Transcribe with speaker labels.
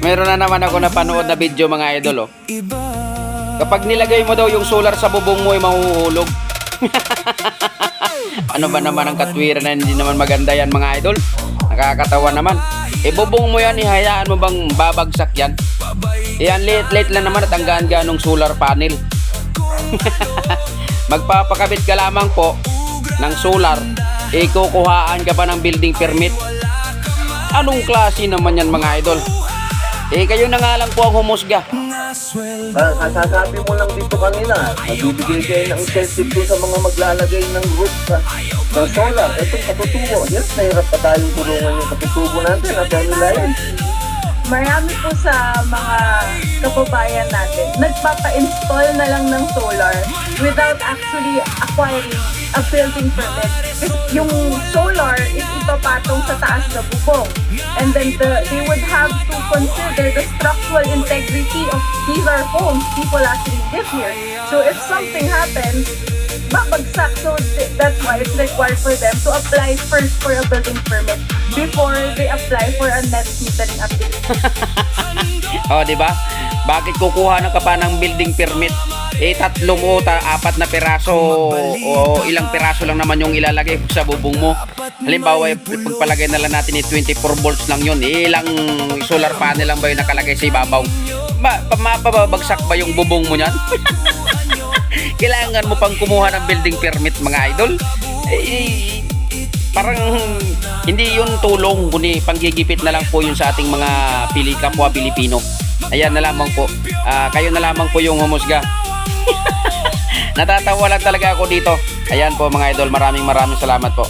Speaker 1: Meron na naman ako napanood na video mga idol, oh. Kapag nilagay mo daw yung solar sa bubong mo ay mahuhulog. Ano ba naman ang katwiran na hindi naman maganda yan mga idol? Nakakatawa naman. Bubong mo yan, ihayaan mo bang babagsak yan? Yan, late lang naman at ang gaan-ganong solar panel. Magpapakabit ka lamang po ng solar, kukuhaan ka pa ng building permit. Anong klase naman yan mga idol? Kayo na nga lang po ang humusga.
Speaker 2: Kasasabi mo lang dito kanina, nagbibigay kayo ng incentive dun sa mga maglalagay ng roof ng solar. Itong katutubo, yes, nahirap pa tayong tulungan yung katutubo natin at dahil nila yan.
Speaker 3: Marami po sa mga kababayan natin, nagpapa-install na lang ng solar without actually acquiring a building permit. Yung solar is ipapatong sa taas na bubong. And then they would have to consider the structural integrity of these are homes. People actually live here. So if something happens, babagsak. So that's why it's required for them to apply first for a building permit before they apply for a net metering application.
Speaker 1: Oh, di ba? Bakit kukuha na ka pa ng building permit? Tatlong o apat na piraso o ilang piraso lang naman yung ilalagay sa bubong mo. Halimbawa, pagpalagay na lang natin 24 volts lang yun. Ilang solar panel lang ba yung nakalagay sa ibabaw? Mapabagsak ba yung bubong mo niyan? Kailangan mo pang kumuha ng building permit mga idol. Parang hindi yun tulong, kundi panggigipit na lang po yun sa ating mga kapwa Pilipino. Ayan na lamang po. Kayo na lamang po yung humusga. Natatawa lang talaga ako dito. Ayan po mga idol, maraming salamat po.